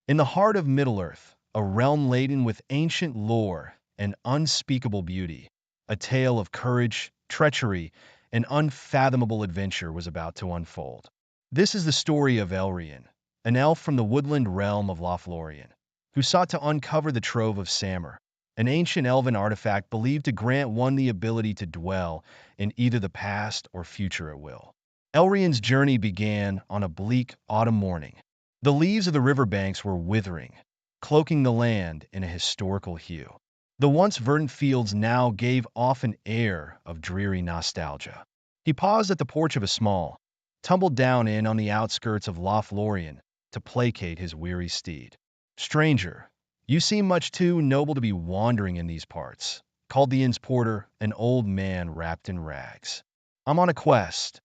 In the heart of Middle-earth, a realm laden with ancient lore and unspeakable beauty, a tale of courage, treachery, and unfathomable adventure was about to unfold. This is the story of Elrian, an elf from the woodland realm of Lothlorien, who sought to uncover the trove of Samur, an ancient elven artifact believed to grant one the ability to dwell in either the past or future at will. Elrian's journey began on a bleak autumn morning. The leaves of the riverbanks were withering, cloaking the land in a historical hue. The once verdant fields now gave off an air of dreary nostalgia. He paused at the porch of a small, tumbled-down inn on the outskirts of Lothlorien to placate his weary steed. "Stranger, you seem much too noble to be wandering in these parts," called the inn's porter, an old man wrapped in rags. "I'm on a quest,"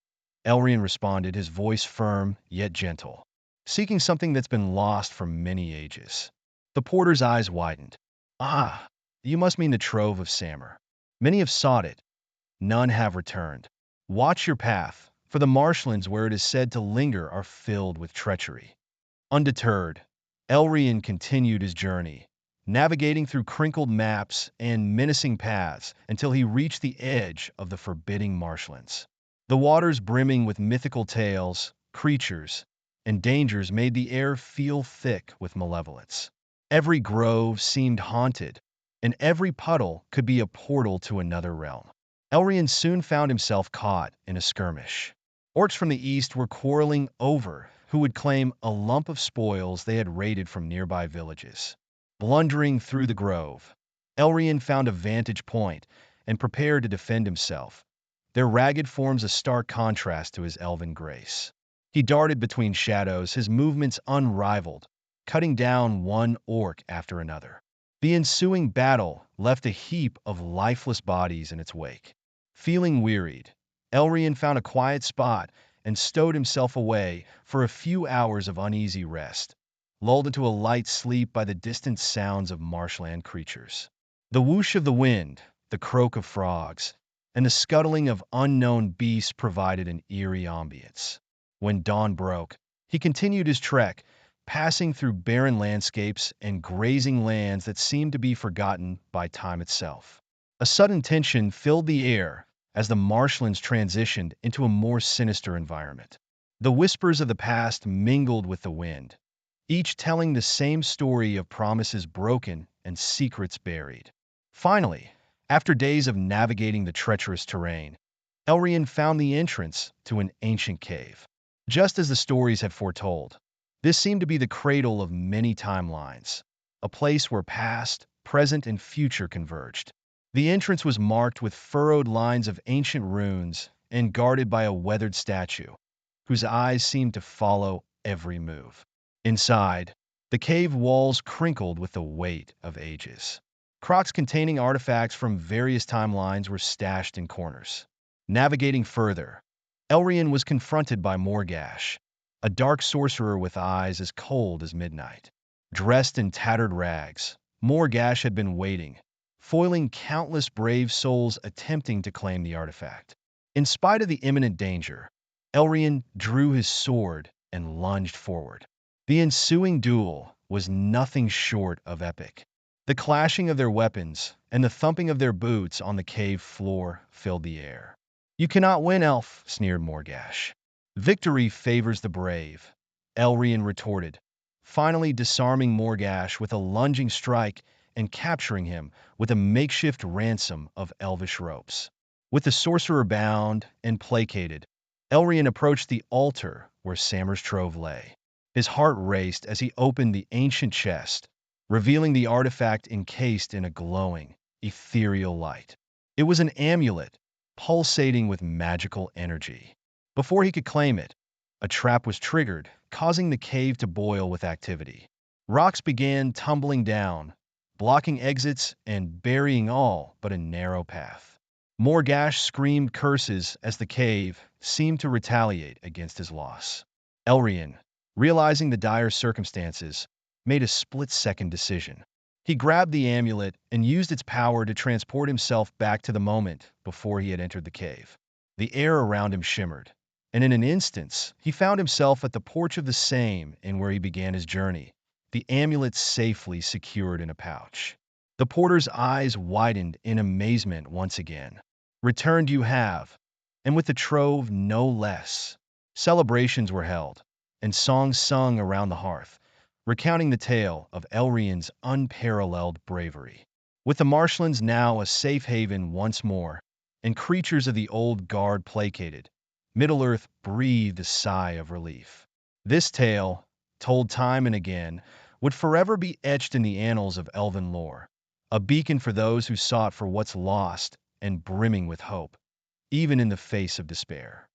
Elrian responded, his voice firm yet gentle, "seeking something that's been lost for many ages." The porter's eyes widened. "Ah, you must mean the trove of Samur. Many have sought it, none have returned. Watch your path, for the marshlands where it is said to linger are filled with treachery." Undeterred, Elrian continued his journey, navigating through crinkled maps and menacing paths until he reached the edge of the forbidding marshlands. The waters brimming with mythical tales, creatures, and dangers made the air feel thick with malevolence. Every grove seemed haunted, and every puddle could be a portal to another realm. Elrian soon found himself caught in a skirmish. Orcs from the east were quarreling over who would claim a lump of spoils they had raided from nearby villages. Blundering through the grove, Elrian found a vantage point and prepared to defend himself, their ragged forms a stark contrast to his elven grace. He darted between shadows, his movements unrivaled, cutting down one orc after another. The ensuing battle left a heap of lifeless bodies in its wake. Feeling wearied, Elrian found a quiet spot and stowed himself away for a few hours of uneasy rest, lulled into a light sleep by the distant sounds of marshland creatures. The whoosh of the wind, the croak of frogs, and the scuttling of unknown beasts provided an eerie ambience. When dawn broke, he continued his trek, passing through barren landscapes and grazing lands that seemed to be forgotten by time itself. A sudden tension filled the air as the marshlands transitioned into a more sinister environment. The whispers of the past mingled with the wind, each telling the same story of promises broken and secrets buried. Finally, after days of navigating the treacherous terrain, Elrian found the entrance to an ancient cave. Just as the stories had foretold, this seemed to be the cradle of many timelines, a place where past, present, and future converged. The entrance was marked with furrowed lines of ancient runes and guarded by a weathered statue, whose eyes seemed to follow every move. Inside, the cave walls crinkled with the weight of ages. Crocks containing artifacts from various timelines were stashed in corners. Navigating further, Elrian was confronted by Morgash, a dark sorcerer with eyes as cold as midnight. Dressed in tattered rags, Morgash had been waiting, foiling countless brave souls attempting to claim the artifact. In spite of the imminent danger, Elrian drew his sword and lunged forward. The ensuing duel was nothing short of epic. The clashing of their weapons and the thumping of their boots on the cave floor filled the air. "You cannot win, elf," sneered Morgash. "Victory favors the brave," Elrian retorted, finally disarming Morgash with a lunging strike and capturing him with a makeshift ransom of elvish ropes. With the sorcerer bound and placated, Elrian approached the altar where Samur's trove lay. His heart raced as he opened the ancient chest, revealing the artifact encased in a glowing, ethereal light. It was an amulet, pulsating with magical energy. Before he could claim it, a trap was triggered, causing the cave to boil with activity. Rocks began tumbling down, blocking exits and burying all but a narrow path. Morgash screamed curses as the cave seemed to retaliate against his loss. Elrian, realizing the dire circumstances, made a split-second decision. He grabbed the amulet and used its power to transport himself back to the moment before he had entered the cave. The air around him shimmered, and in an instant he found himself at the porch of the same inn where he began his journey, the amulet safely secured in a pouch. The porter's eyes widened in amazement once again. Returned you have, and with the trove no less. Celebrations were held, and songs sung around the hearth, recounting the tale of Elrian's unparalleled bravery. With the marshlands now a safe haven once more, and creatures of the old guard placated, Middle-earth breathed a sigh of relief. This tale, told time and again, would forever be etched in the annals of elven lore, a beacon for those who sought for what's lost and brimming with hope, even in the face of despair.